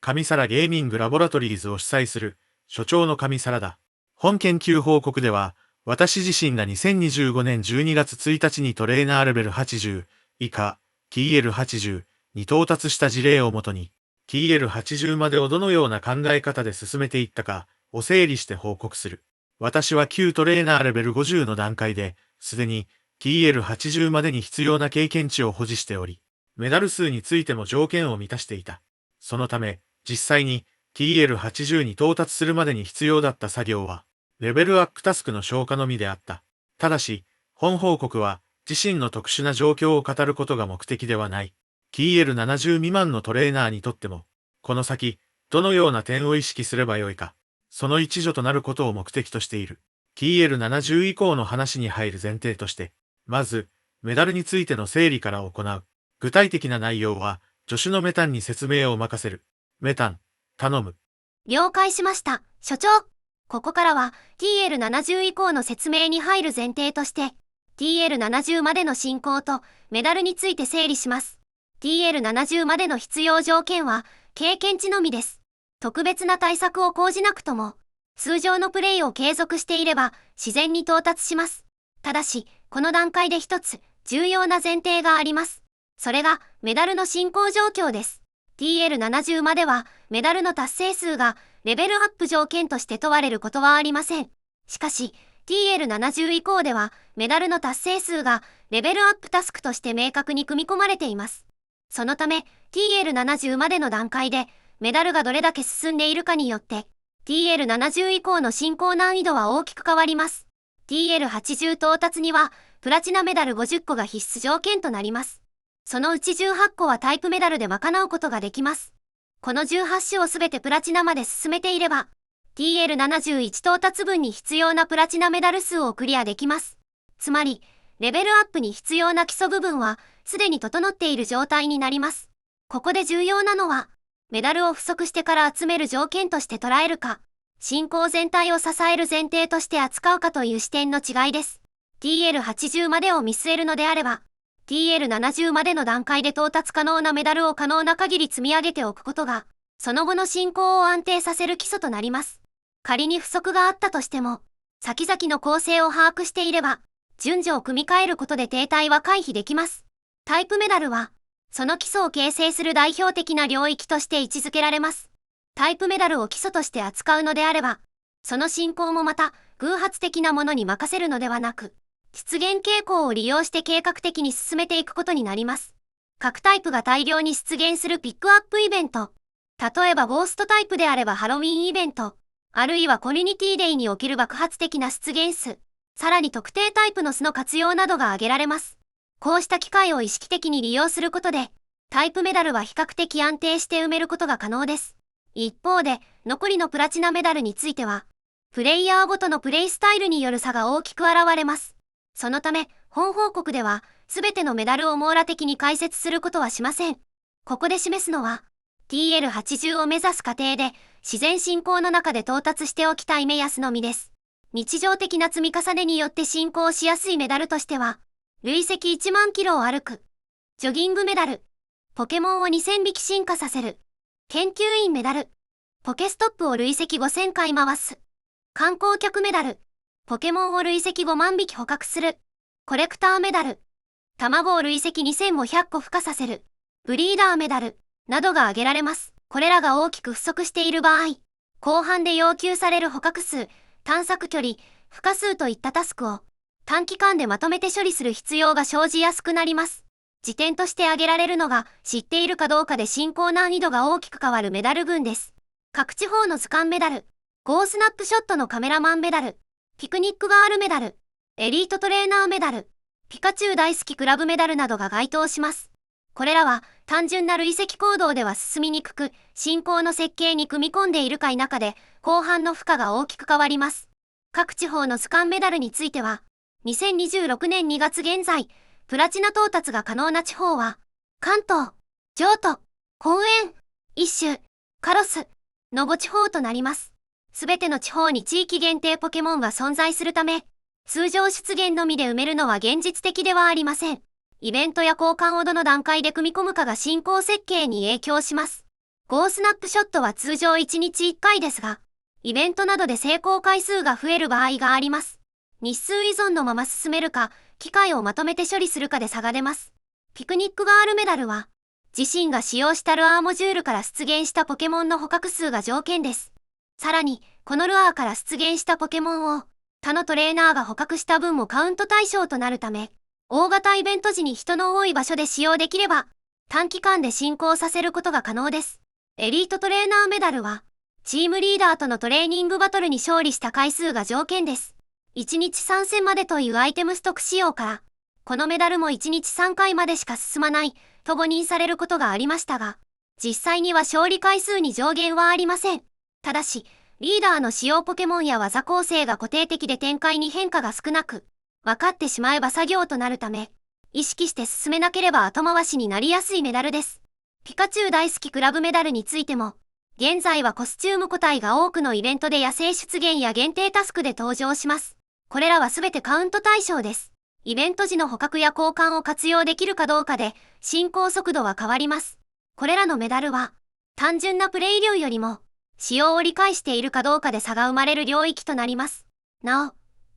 神皿ゲーミングラボラトリーズを主催する、所長の神皿だ。本研究報告では、私自身が2025年12月1日にトレーナーレベル80以下、TL80 に到達した事例をもとに、TL80 までをどのような考え方で進めていったかを整理して報告する。私は旧トレーナーレベル50の段階で、すでに TL80 までに必要な経験値を保持しており、メダル数についても条件を満たしていた。そのため、実際に TL80 に到達するまでに必要だった作業は、レベルアップタスクの消化のみであった。ただし、本報告は自身の特殊な状況を語ることが目的ではない。TL70 未満のトレーナーにとっても、この先、どのような点を意識すればよいか、その一助となることを目的としている。TL70 以降の話に入る前提として、まず、メダルについての整理から行う。具体的な内容は、助手のメタンに説明を任せる。メタン、頼む。了解しました、所長。ここからは TL70 以降の説明に入る前提として、TL70 までの進行とメダルについて整理します。TL70 までの必要条件は経験値のみです。特別な対策を講じなくとも、通常のプレイを継続していれば自然に到達します。ただし、この段階で一つ重要な前提があります。それがメダルの進行状況です。TL70 まではメダルの達成数がレベルアップ条件として問われることはありません。しかし、TL70 以降ではメダルの達成数がレベルアップタスクとして明確に組み込まれています。そのため、TL70 までの段階でメダルがどれだけ進んでいるかによって、TL70 以降の進行難易度は大きく変わります。TL80 到達には、プラチナメダル50個が必須条件となります。そのうち18個はタイプメダルで賄うことができます。この18種をすべてプラチナまで進めていれば、TL71 到達分に必要なプラチナメダル数をクリアできます。つまり、レベルアップに必要な基礎部分は、すでに整っている状態になります。ここで重要なのは、メダルを不足してから集める条件として捉えるか、進行全体を支える前提として扱うかという視点の違いです。TL80 までを見据えるのであれば、TL70 までの段階で到達可能なメダルを可能な限り積み上げておくことが、その後の進行を安定させる基礎となります。仮に不足があったとしても、先々の構成を把握していれば、順序を組み替えることで停滞は回避できます。タイプメダルは、その基礎を形成する代表的な領域として位置づけられます。タイプメダルを基礎として扱うのであれば、その進行もまた偶発的なものに任せるのではなく、出現傾向を利用して計画的に進めていくことになります。各タイプが大量に出現するピックアップイベント。例えばゴーストタイプであればハロウィンイベント、あるいはコミュニティデイにおける爆発的な出現数、さらに特定タイプの巣の活用などが挙げられます。こうした機会を意識的に利用することで、タイプメダルは比較的安定して埋めることが可能です。一方で、残りのプラチナメダルについては、プレイヤーごとのプレイスタイルによる差が大きく現れます。そのため、本報告では、すべてのメダルを網羅的に解説することはしません。ここで示すのは、TL80 を目指す過程で、自然進行の中で到達しておきたい目安のみです。日常的な積み重ねによって進行しやすいメダルとしては、累積1万キロを歩く、ジョギングメダル、ポケモンを2000匹進化させる、研究員メダル、ポケストップを累積5000回回す、観光客メダル、ポケモンを累積5万匹捕獲する、コレクターメダル、卵を累積2500個孵化させる、ブリーダーメダル、などが挙げられます。これらが大きく不足している場合、後半で要求される捕獲数、探索距離、孵化数といったタスクを短期間でまとめて処理する必要が生じやすくなります。時点として挙げられるのが、知っているかどうかで進行難易度が大きく変わるメダル群です。各地方の図鑑メダル、ゴースナップショットのカメラマンメダル、ピクニックガールメダル、エリートトレーナーメダル、ピカチュウ大好きクラブメダルなどが該当します。これらは単純な累積行動では進みにくく、進行の設計に組み込んでいるか否かで、後半の負荷が大きく変わります。各地方の図鑑メダルについては、2026年2月現在、プラチナ到達が可能な地方は、関東、上都、高原、一州、カロス、の5地方となります。すべての地方に地域限定ポケモンが存在するため、通常出現のみで埋めるのは現実的ではありません。イベントや交換をどの段階で組み込むかが進行設計に影響します。Go スナップショットは通常1日1回ですが、イベントなどで成功回数が増える場合があります。日数依存のまま進めるか、機械をまとめて処理するかで差が出ます。ピクニックガールメダルは、自身が使用したルアーモジュールから出現したポケモンの捕獲数が条件です。さらに、このルアーから出現したポケモンを、他のトレーナーが捕獲した分もカウント対象となるため、大型イベント時に人の多い場所で使用できれば、短期間で進行させることが可能です。エリートトレーナーメダルは、チームリーダーとのトレーニングバトルに勝利した回数が条件です。1日3戦までというアイテムストック仕様から、このメダルも1日3回までしか進まないと誤認されることがありましたが、実際には勝利回数に上限はありません。ただし、リーダーの使用ポケモンや技構成が固定的で展開に変化が少なく、分かってしまえば作業となるため、意識して進めなければ後回しになりやすいメダルです。ピカチュウ大好きクラブメダルについても、現在はコスチューム個体が多くのイベントで野生出現や限定タスクで登場します。これらはすべてカウント対象です。イベント時の捕獲や交換を活用できるかどうかで進行速度は変わります。これらのメダルは単純なプレイ量よりも使用を理解しているかどうかで差が生まれる領域となります。なお、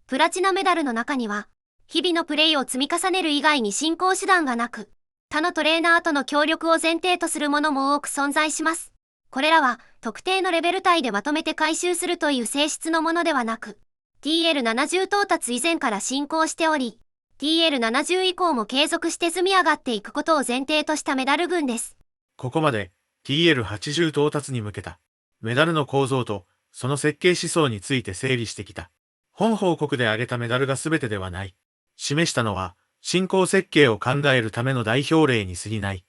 プラチナメダルの中には日々のプレイを積み重ねる以外に進行手段がなく、他のトレーナーとの協力を前提とするものも多く存在します。これらは特定のレベル帯でまとめて回収するという性質のものではなく、TL70 到達以前から進行しており、TL70 以降も継続して積み上がっていくことを前提としたメダル群です。ここまで TL80 到達に向けたメダルの構造とその設計思想について整理してきた。本報告で挙げたメダルが全てではない。示したのは進行設計を考えるための代表例に過ぎない。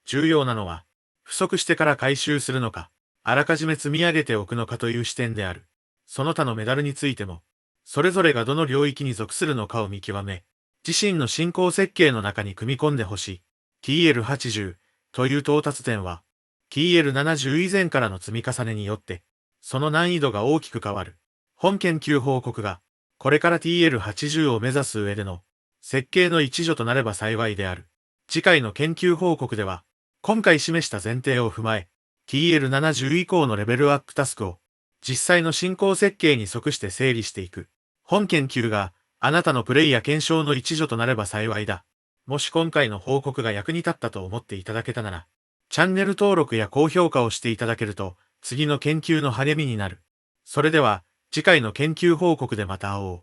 重要なのは不足してから回収するのか、あらかじめ積み上げておくのかという視点である。その他のメダルについても、それぞれがどの領域に属するのかを見極め、自身の進行設計の中に組み込んでほしい。TL80 という到達点は、TL70 以前からの積み重ねによって、その難易度が大きく変わる。本研究報告が、これから TL80 を目指す上での設計の一助となれば幸いである。次回の研究報告では、今回示した前提を踏まえ、TL70 以降のレベルアップタスクを、実際の進行設計に即して整理していく。本研究があなたのプレイや検証の一助となれば幸いだ。もし今回の報告が役に立ったと思っていただけたなら、チャンネル登録や高評価をしていただけると、次の研究の励みになる。それでは、次回の研究報告でまた会おう。